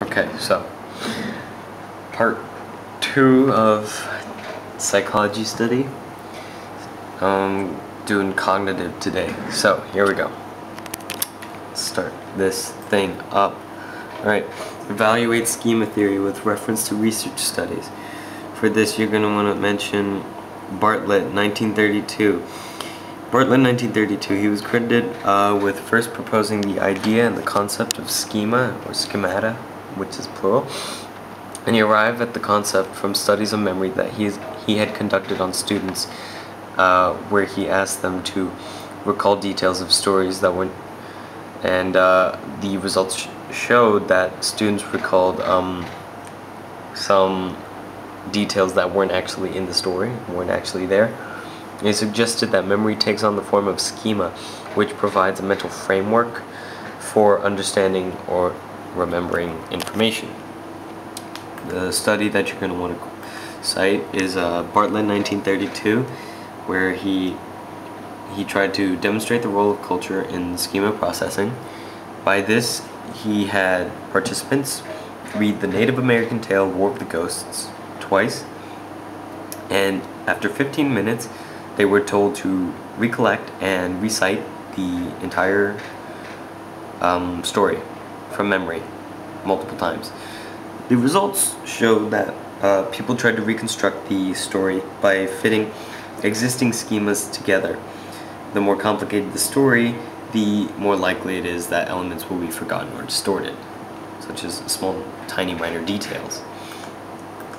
Okay, so part 2 of psychology study. Doing cognitive today. So here we go. Let's start this thing up. Alright, evaluate schema theory with reference to research studies. For this you're going to want to mention Bartlett, 1932. Bartlett, 1932, he was credited with first proposing the idea and the concept of schema, or schemata, which is plural, and he arrived at the concept from studies of memory that he had conducted on students, where he asked them to recall details of stories that weren't, and the results showed that students recalled some details that weren't actually in the story, weren't actually there. He suggested that memory takes on the form of schema, which provides a mental framework for understanding or remembering information. The study that you're going to want to cite is Bartlett, 1932, where he tried to demonstrate the role of culture in schema processing. By this, he had participants read the Native American tale War of the Ghosts twice, and after 15 minutes they were told to recollect and recite the entire story from memory multiple times. The results showed that people tried to reconstruct the story by fitting existing schemas together. The more complicated the story, the more likely it is that elements will be forgotten or distorted, such as small, tiny, minor details.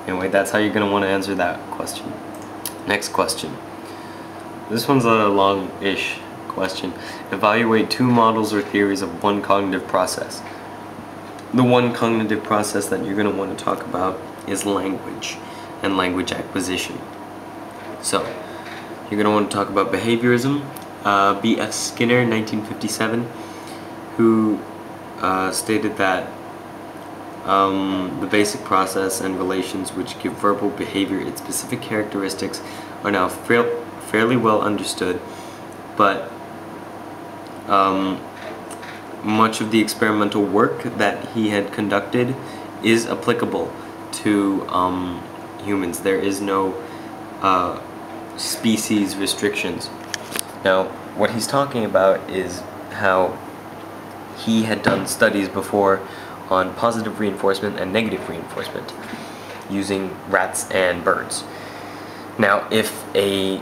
Anyway, that's how you're going to want to answer that question. Next question. This one's a long-ish question. Evaluate 2 models or theories of one cognitive process. The one cognitive process that you're going to want to talk about is language and language acquisition. So, you're going to want to talk about behaviorism. B.F. Skinner, 1957, who stated that the basic process and relations which give verbal behavior its specific characteristics are now fairly well understood, but much of the experimental work that he had conducted is applicable to humans. There is no species restrictions. Now, what he's talking about is how he had done studies before on positive reinforcement and negative reinforcement using rats and birds. Now, if a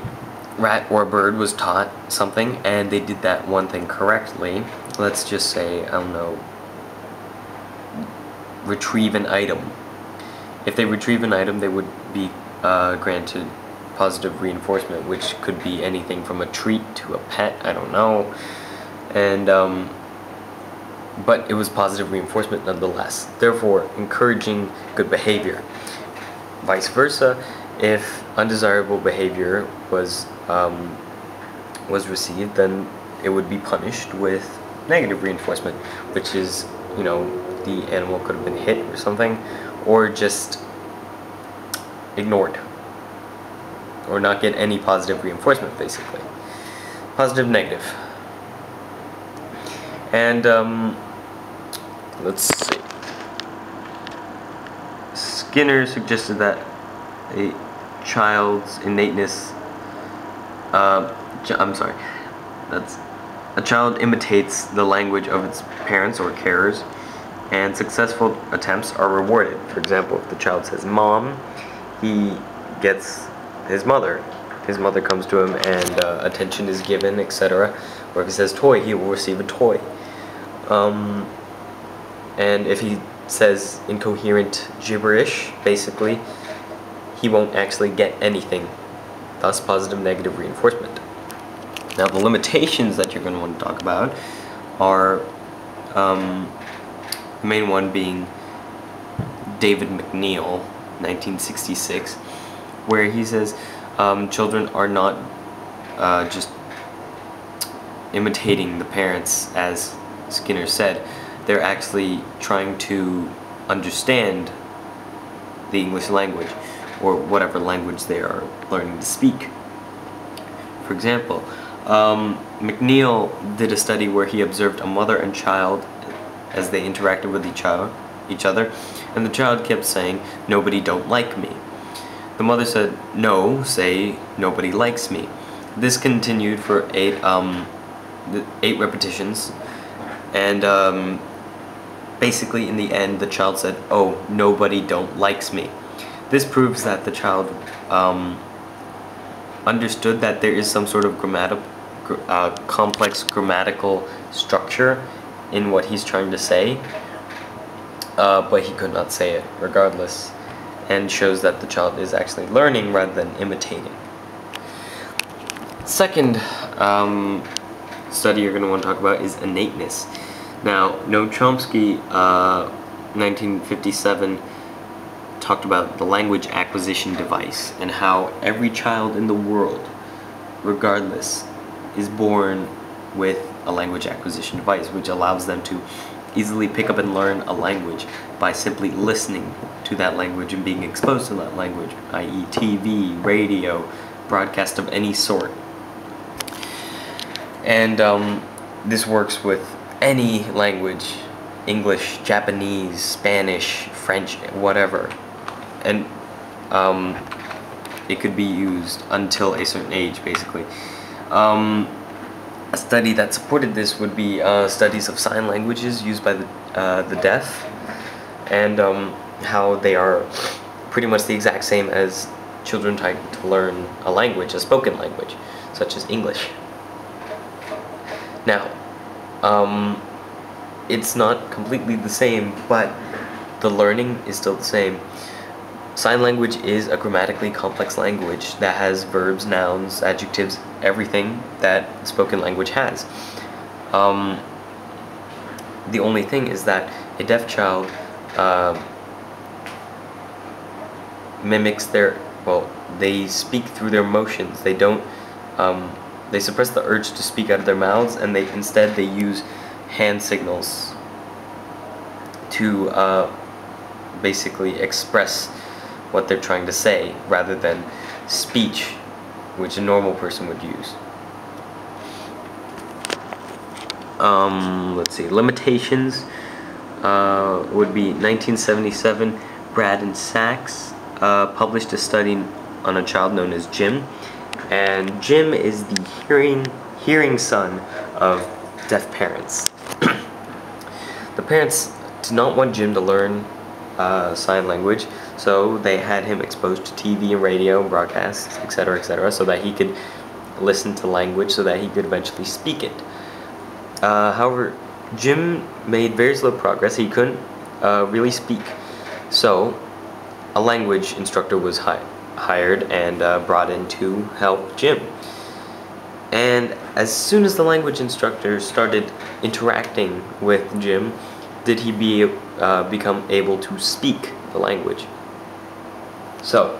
rat or bird was taught something and they did that one thing correctly, let's just say, I don't know, retrieve an item. If they retrieve an item, they would be granted positive reinforcement, which could be anything from a treat to a pet, I don't know, and but it was positive reinforcement nonetheless, therefore encouraging good behavior. Vice versa, if undesirable behavior was received, then it would be punished with negative reinforcement, which is, you know, the animal could have been hit or something, or just ignored, or not get any positive reinforcement, basically. Positive, negative. And let's see. Skinner suggested that a child's innateness, that's a child imitates the language of its parents or carers, and successful attempts are rewarded. For example, if the child says mom, he gets his mother. His mother comes to him and attention is given, etc. Or if he says toy, he will receive a toy. And if he says incoherent gibberish, basically, he won't actually get anything. Thus, positive, negative reinforcement. Now, the limitations that you're going to want to talk about are the main one being David McNeil, 1966, where he says children are not just imitating the parents, as Skinner said. They're actually trying to understand the English language, or whatever language they are learning to speak. For example, McNeil did a study where he observed a mother and child as they interacted with each other, each other, and the child kept saying, "Nobody don't like me." The mother said, "No, say, nobody likes me." This continued for eight repetitions, and basically in the end the child said, "Oh, nobody don't likes me." This proves that the child understood that there is some sort of complex grammatical structure in what he's trying to say, but he could not say it regardless, and shows that the child is actually learning rather than imitating. Second study you're going to want to talk about is innateness. Now, Noam Chomsky, 1957, talked about the language acquisition device and how every child in the world, regardless, is born with a language acquisition device, which allows them to easily pick up and learn a language by simply listening to that language and being exposed to that language, i.e. TV, radio, broadcast of any sort. And this works with any language: English, Japanese, Spanish, French, whatever. And it could be used until a certain age, basically. A study that supported this would be studies of sign languages used by the deaf, and how they are pretty much the exact same as children trying to learn a language, a spoken language, such as English. Now, it's not completely the same, but the learning is still the same. Sign language is a grammatically complex language that has verbs, nouns, adjectives, everything that spoken language has. The only thing is that a deaf child mimics they speak through their motions. They don't, they suppress the urge to speak out of their mouths, and instead they use hand signals to basically express what they're trying to say, rather than speech, which a normal person would use. Let's see, limitations would be 1977, Brad and Sachs published a study on a child known as Jim, and Jim is the hearing son of deaf parents. The parents did not want Jim to learn sign language, so they had him exposed to TV and radio and broadcasts, etc., etc., so that he could listen to language, so that he could eventually speak it. However, Jim made very slow progress. He couldn't really speak, so a language instructor was hired and brought in to help Jim. And as soon as the language instructor started interacting with Jim, did he become able to speak the language. So,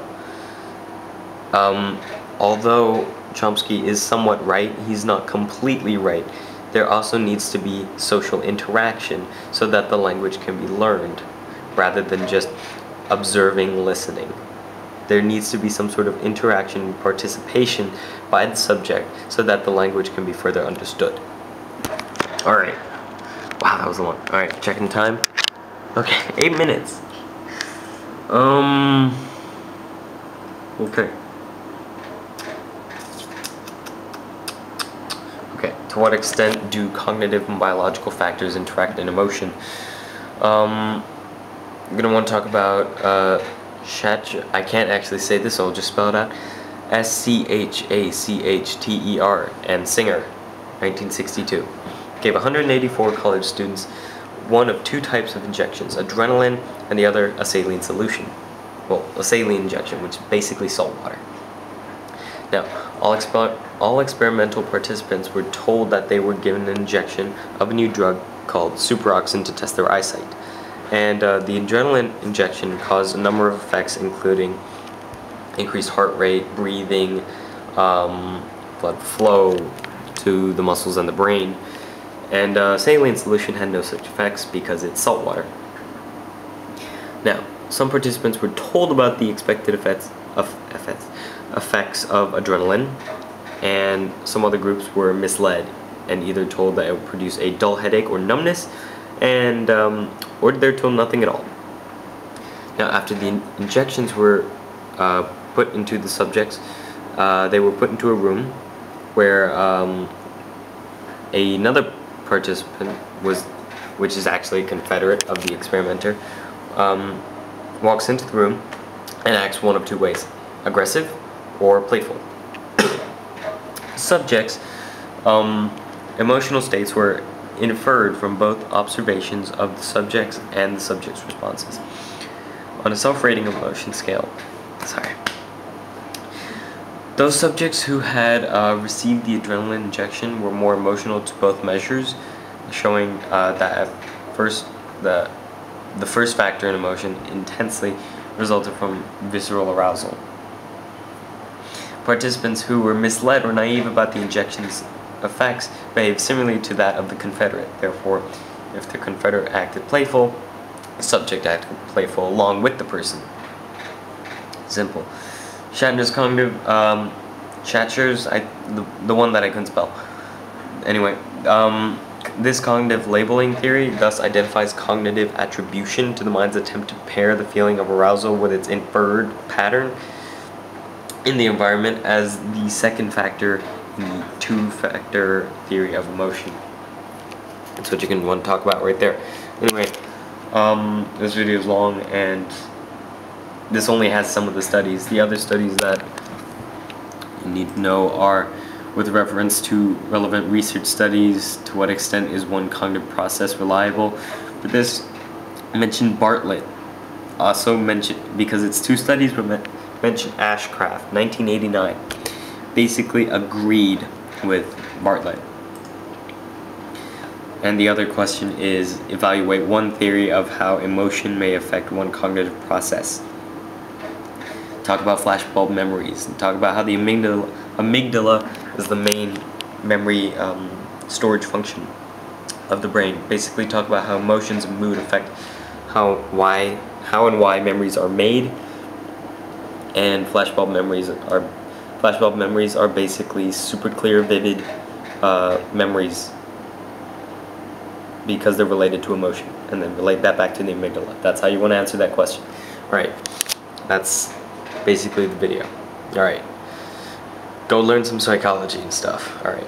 although Chomsky is somewhat right, he's not completely right. There also needs to be social interaction so that the language can be learned, rather than just observing, listening. There needs to be some sort of interaction, participation by the subject, so that the language can be further understood. Alright. Wow, that was long. Alright, checking time. Okay, 8 minutes. Okay. Okay, to what extent do cognitive and biological factors interact in emotion? I'm gonna want to talk about I can't actually say this, so I'll just spell it out. Schacchter, and Singer, 1962. Gave 184 college students one of two types of injections: adrenaline and the other a saline solution. Well, a saline injection, which is basically salt water. Now, all experimental participants were told that they were given an injection of a new drug called superoxin to test their eyesight. And the adrenaline injection caused a number of effects, including increased heart rate, breathing, blood flow to the muscles and the brain. And saline solution had no such effects because it's salt water. Now, some participants were told about the expected effects of adrenaline, and some other groups were misled and either told that it would produce a dull headache or numbness, and ordered their tool nothing at all. Now, after the injections were put into the subjects, they were put into a room where another participant which is actually a confederate of the experimenter, walks into the room and acts one of two ways: aggressive or playful. Subjects' emotional states were inferred from both observations of the subjects and the subjects' responses. On a self-rating emotion scale, those subjects who had received the adrenaline injection were more emotional to both measures, showing that at first the first factor in emotion intensely resulted from visceral arousal. Participants who were misled or naive about the injection's effects behaved similarly to that of the confederate. Therefore, if the confederate acted playful, the subject acted playful along with the person. Simple. Shatner's cognitive, Shatner's, the one that I couldn't spell. Anyway, this cognitive labeling theory thus identifies cognitive attribution to the mind's attempt to pair the feeling of arousal with its inferred pattern in the environment as the second factor in the two-factor theory of emotion. That's what you can want to talk about right there. Anyway, this video is long, and this only has some of the studies. The other studies that you need to know are with reference to relevant research studies. To what extent is one cognitive process reliable? For this, mention Bartlett. Also mention, because it's two studies, but mention Ashcraft, 1989. Basically agreed with Bartlett. And the other question is, evaluate one theory of how emotion may affect one cognitive process. Talk about flashbulb memories, and talk about how the amygdala is the main memory storage function of the brain. Basically talk about how emotions and mood affect how and why memories are made. And flashbulb memories are basically super clear, vivid memories, because they're related to emotion, and then relate that back to the amygdala. That's how you want to answer that question. Alright, that's basically the video. Alright, go learn some psychology and stuff. Alright.